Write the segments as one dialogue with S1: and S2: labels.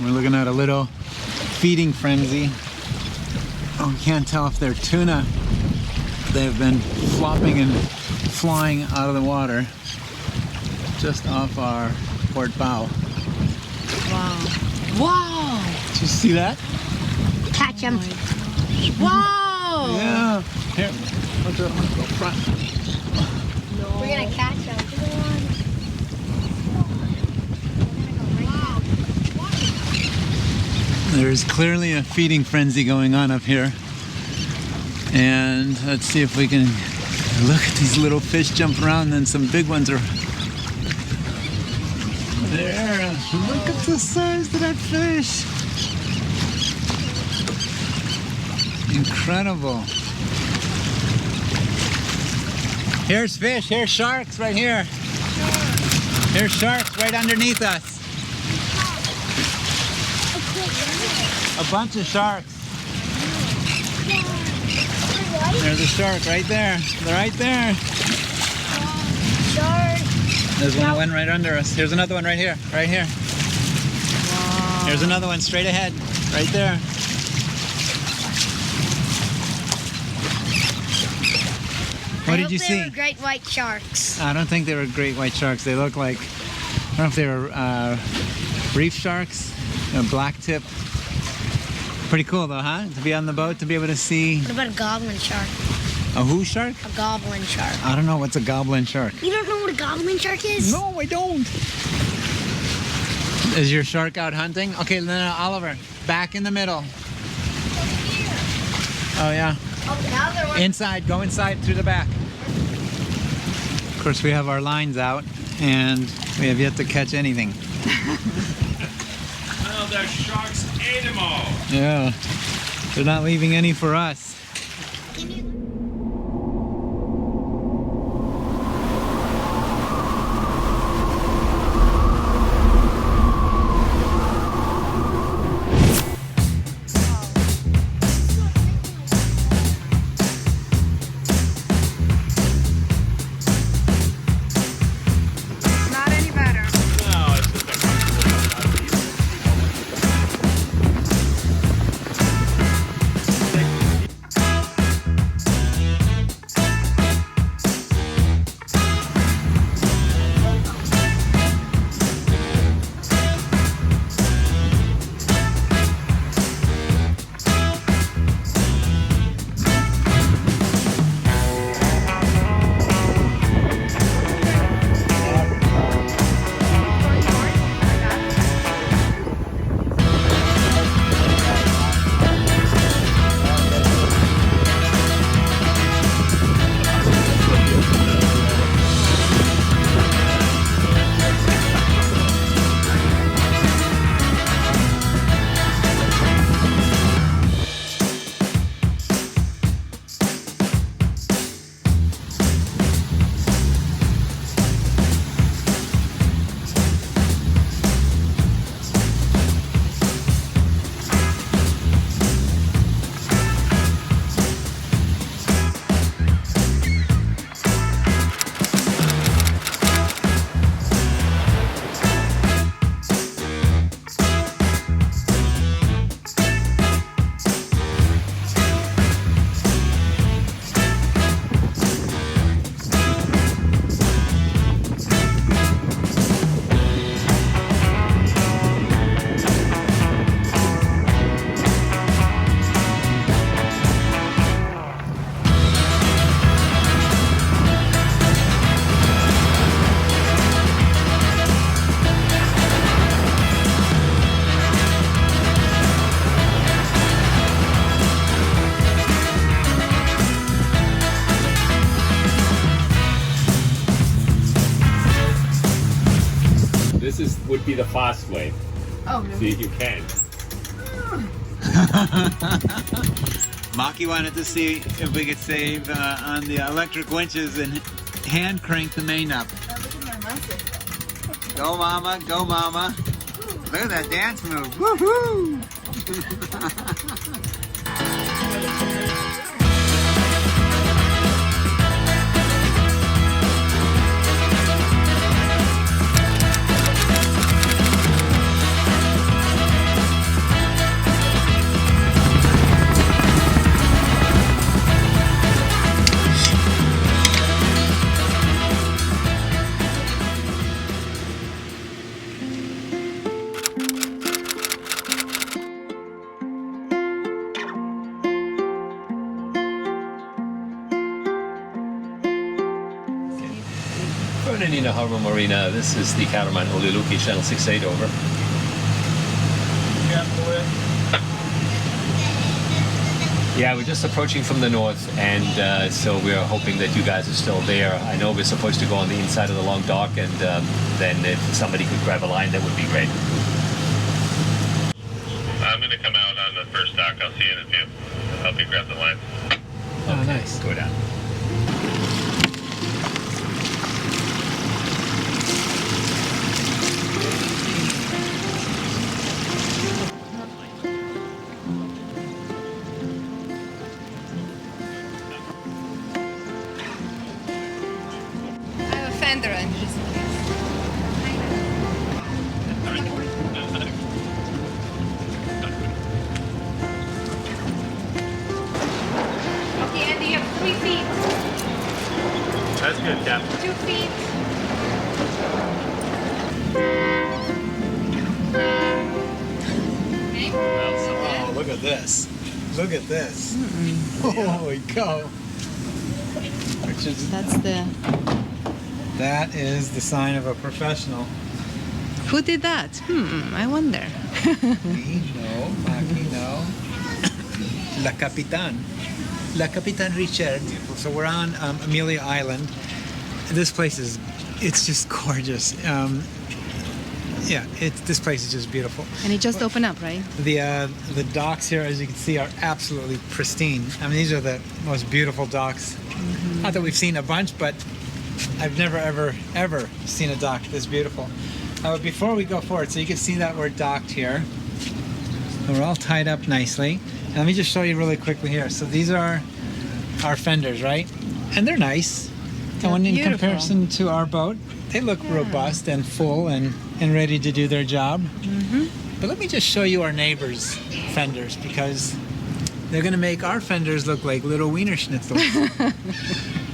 S1: We're looking at a little feeding frenzy. Oh, we can't tell if they're tuna. They've been flopping and flying out of the water just off our port bow.
S2: Wow. Wow!
S1: Did you see that?
S3: Catch them.
S2: Wow!
S1: Yeah. Here, let's go front.
S3: We're gonna catch them.
S1: There's clearly a feeding frenzy going on up here. And let's see if we can look at these little fish jump around, and then some big ones are there. Look at the size of that fish. Incredible. Here's fish, here's sharks right here. Here's sharks right underneath us. A bunch of sharks. There's a shark right there. They're right there.
S3: Shark.
S1: There's one right under us. Here's another one right here. Right here.
S2: Wow.
S1: Here's another one straight ahead. Right there. What did you see?
S3: They were great white sharks.
S1: I don't think they were great white sharks. They look like, I don't know if they were reef sharks, black tip. Pretty cool though, huh? To be on the boat, to be able to see.
S3: What about a goblin shark?
S1: A who shark?
S3: A goblin shark.
S1: I don't know what's a goblin shark.
S3: You don't know what a goblin shark is?
S1: No, I don't. Is your shark out hunting? Okay, no, Oliver, back in the middle. Oh yeah.
S3: Oh, now they're one.
S1: Inside, go inside through the back. Of course, we have our lines out, and we have yet to catch anything.
S4: Oh, the shark's animal.
S1: Yeah, they're not leaving any for us.
S2: Not any better.
S4: No, it's just a would be the fast way.
S2: Oh, no.
S4: See if you can.
S1: Maki wanted to see if we could save on the electric winches and hand crank the main up. Go mama, go mama. Look at that dance move. Woohoo!
S5: Nina Harbor Marina. This is the catamaran Holiluki, channel 68, over. Yeah, we're just approaching from the north, and so we're hoping that you guys are still there. I know we're supposed to go on the inside of the long dock, and then if somebody could grab a line, that would be great.
S6: I'm going to come out on the first dock. I'll see you in a few. Help you grab the line.
S1: Oh, nice.
S5: Go down.
S2: I have a fender in this Okay, Andy, you have 3 feet.
S6: That's good, Captain.
S2: 2 feet. Okay.
S1: Oh, look at this. Look at this. Holy cow. Which is, that is the sign of a professional.
S2: Who did that? I wonder.
S1: Me? No. Maki? No. La Capitan. La Capitan Richard. So we're on Amelia Island. This place is, it's just gorgeous. Yeah, this place is just beautiful.
S2: And it just opened up, right?
S1: The docks here, as you can see, are absolutely pristine. I mean, these are the most beautiful docks. Not that we've seen a bunch, but I've never, ever seen a dock this beautiful. Before we go forward, so you can see that we're docked here. We're all tied up nicely. And let me just show you really quickly here. So these are our fenders, right? And they're nice.
S2: They're
S1: And in
S2: beautiful.
S1: comparison to our boat, they look robust and full and ready to do their job. But let me just show you our neighbors' fenders, because they're going to make our fenders look like little wiener schnitzels.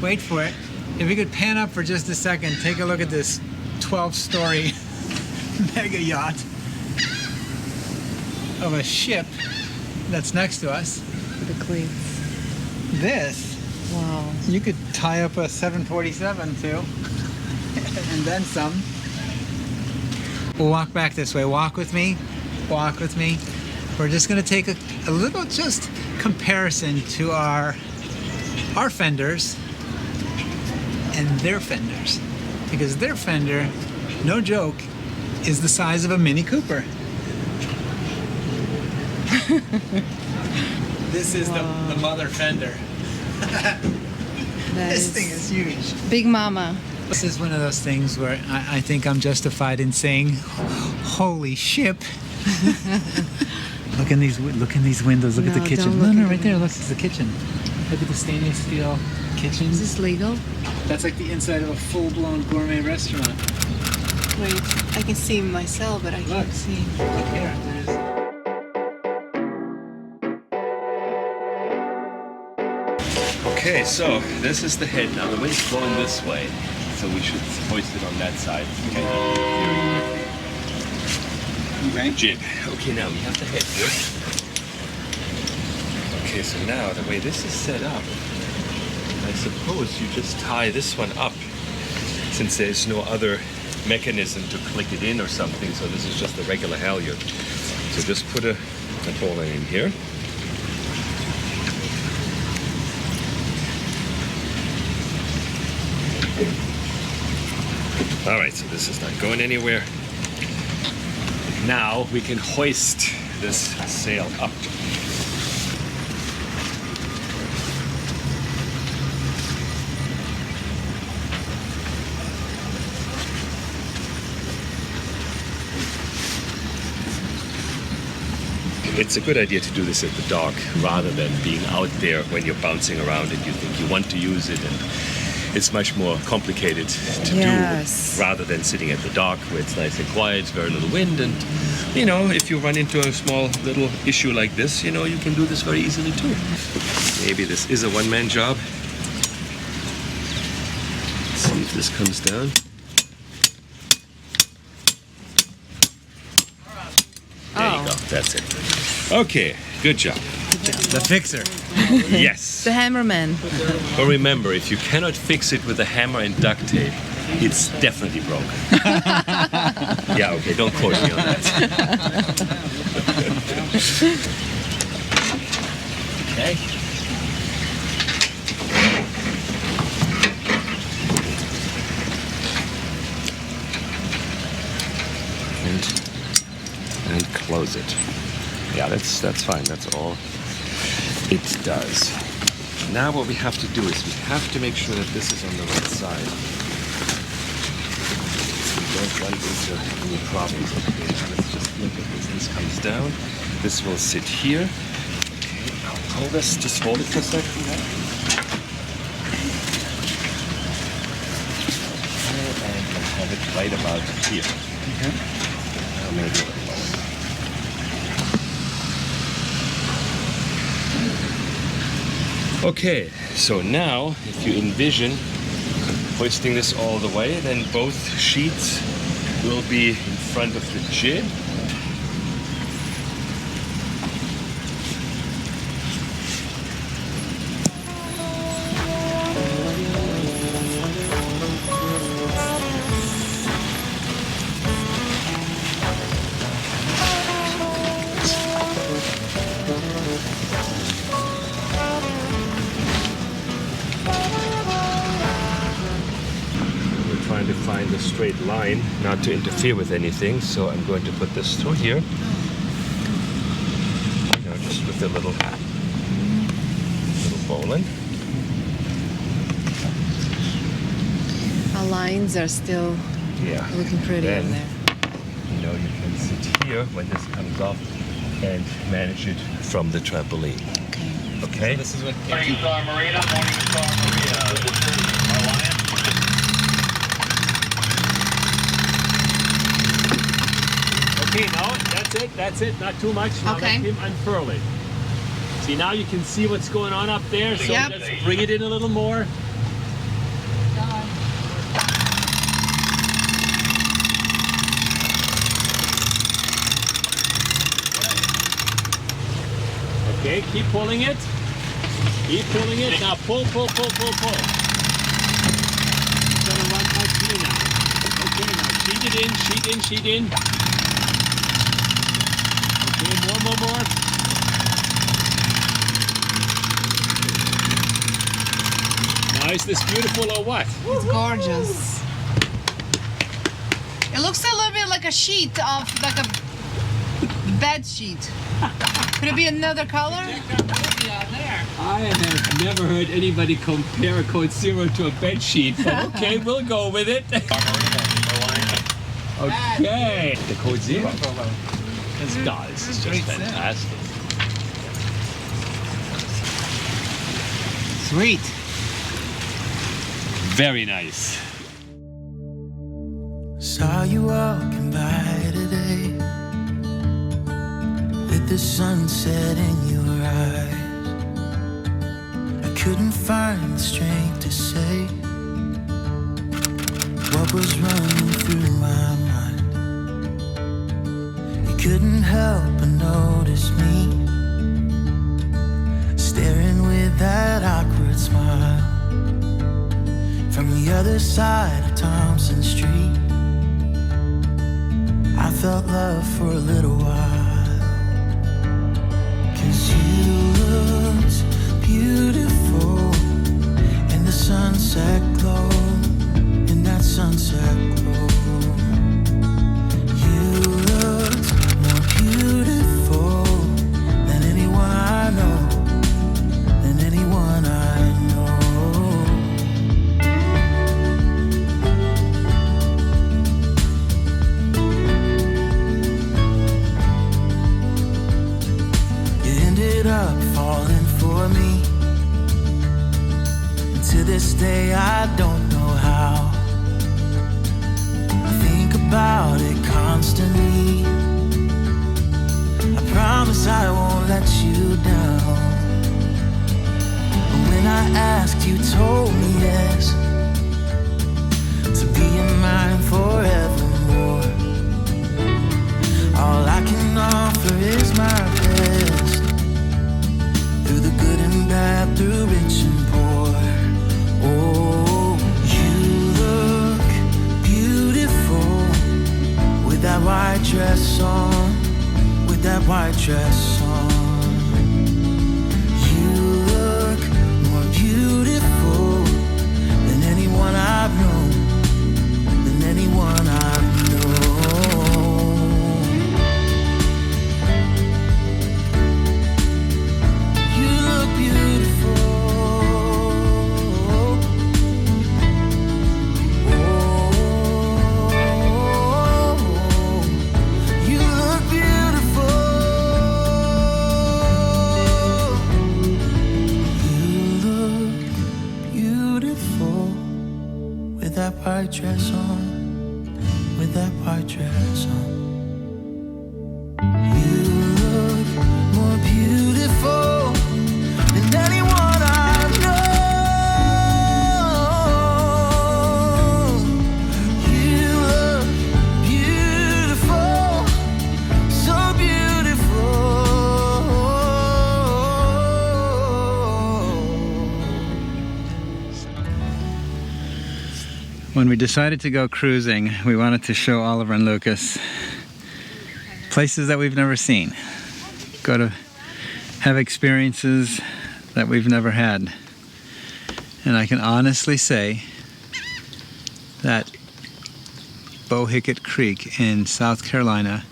S1: Wait for it. If we could pan up for just a second, take a look at this 12-story mega yacht of a ship that's next to us.
S2: The cleats.
S1: This,
S2: Wow.
S1: you could tie up a 747 to, and then some. We'll walk back this way. Walk with me. Walk with me. We're just going to take a little just comparison to our fenders and their fenders, because their fender, no joke, is the size of a Mini Cooper. This is the mother fender. This thing is huge.
S2: Big mama.
S1: This is one of those things where I think I'm justified in saying, "Holy ship!" Look in these windows. Look at the
S2: No,
S1: kitchen.
S2: don't
S1: No,
S2: look
S1: no,
S2: at
S1: right
S2: the
S1: there. Look,
S2: windows.
S1: it's the kitchen. Look at the stainless steel kitchen.
S2: Is this legal?
S1: That's like the inside of a full-blown gourmet restaurant.
S2: Wait, I can see myself, but I
S1: Look.
S2: can't see.
S1: Look here. There's...
S5: Okay, so this is the head. Now the wind's blowing this way, so we should hoist it on that side. Okay. Jib. Okay, now we have the head here. Okay, so now the way this is set up, I suppose you just tie this one up, since there's no other mechanism to click it in or something, so this is just a regular halyard. So just put a hole in here. All right, so this is not going anywhere. Now we can hoist this sail up. It's a good idea to do this at the dock rather than being out there when you're bouncing around and you think you want to use it, and it's much more complicated to
S2: Yes.
S5: do rather than sitting at the dock where it's nice and quiet, very little wind, and you know, if you run into a small little issue like this, you know, you can do this very easily too. Maybe this is a one-man job. Let's see if this comes down. There you go, that's it. Okay, good job.
S1: The fixer.
S5: Yes.
S2: The hammerman.
S5: But remember, if you cannot fix it with a hammer and duct tape, It's definitely broke. Yeah, okay, don't quote me on that. Okay. And close it. Yeah, that's fine. That's all it does. Now what we have to do is we have to make sure that this is on the right side. So we don't run into any problems. Okay, now let's just look at this. This comes down. This will sit here. Okay, I'll hold this. Just hold it for a second. And I'll have it right about here. Okay. Now maybe a little lower. Okay, so now if you envision hoisting this all the way, then both sheets will be in front of the jib. Trying to find a straight line, not to interfere with anything, so I'm going to put this through here. You know, just with a little bowline.
S2: Our lines are still looking pretty
S5: Then,
S2: on there.
S5: you know, you can sit here when this comes off and manage it from the trampoline. Okay?
S1: So this is what.
S6: Morning Star Marina, Morning Star Marina. This is Alliance.
S4: Okay, no, that's it, not too much. Now
S2: Okay.
S4: let him unfurl it. See, now you can see what's going on up there, so
S2: Yep.
S4: just bring it in a little more. Okay, keep pulling it. Keep pulling it. Now pull. It's gonna run out here now. Okay, now sheet in. Okay, more. Now is this beautiful or what?
S2: It's gorgeous. It looks a little bit like a sheet of like a bed sheet. Could it be another color?
S4: I have never heard anybody compare a Code Zero to a bed sheet, but okay, we'll go with it. Okay. The Code Zero. This is just fantastic.
S1: Sweet.
S4: Very nice.
S7: Saw you walking by today, with the sunset in your eyes. I couldn't find the strength to say what was running through my mind. You couldn't help but notice me, staring with that awkward smile from the other side of Thompson Street. I felt love for a little while, 'cause you looked beautiful in the sunset glow, in that sunset glow. You looked more beautiful than anyone I know, than anyone I know. Up falling for me, and to this day I don't know how. I think about it constantly. I promise I won't let you down. But when I asked, you told me yes, to be in mine forevermore. All I can offer is my best, through the good and bad, through rich and poor. Oh, you look that white dress on, with that white dress on. You look more beautiful than anyone I've known, than anyone I've known. You look beautiful. That white dress on, with that white dress on. You look more beautiful than anyone I've known. You look beautiful, so beautiful.
S1: When we decided to go cruising, we wanted to show Oliver and Lukas places that we've never seen. Go to have experiences that we've never had. And I can honestly say that Bohicket Creek in South Carolina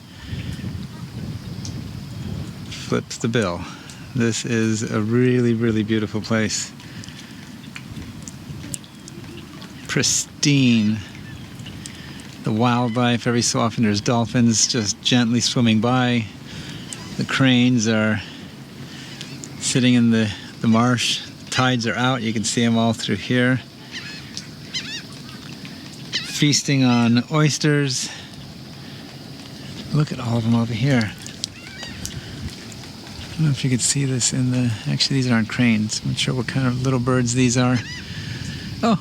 S1: flips the bill. This is a really, really beautiful place. Pristine. The wildlife, every so often there's dolphins just gently swimming by. The cranes are sitting in the marsh. The tides are out, you can see them all through here. Feasting on oysters. Look at all of them over here. I don't know if you can see this in the... Actually, these aren't cranes. I'm not sure what kind of little birds these are. Oh!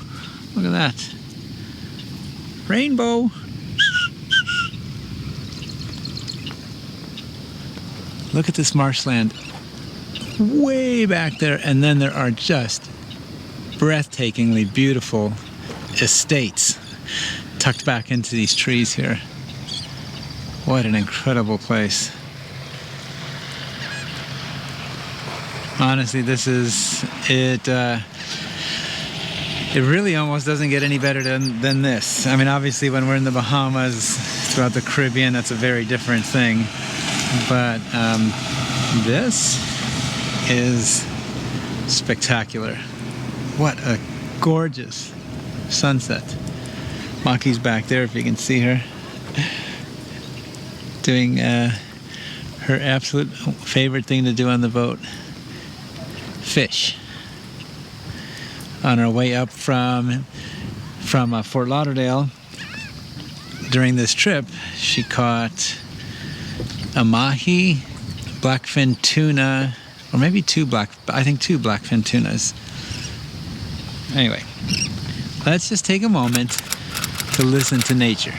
S1: Look at that. Rainbow. Look at this marshland way back there, and then there are just breathtakingly beautiful estates tucked back into these trees here. What an incredible place. Honestly, this is it. It really almost doesn't get any better than this. I mean, obviously, when we're in the Bahamas, throughout the Caribbean, that's a very different thing. But this is spectacular. What a gorgeous sunset. Maki's back there, if you can see her, doing her absolute favorite thing to do on the boat: fish. On our way up from Fort Lauderdale, during this trip, she caught a mahi, blackfin tuna, or maybe two blackfin tunas. Anyway, let's just take a moment to listen to nature.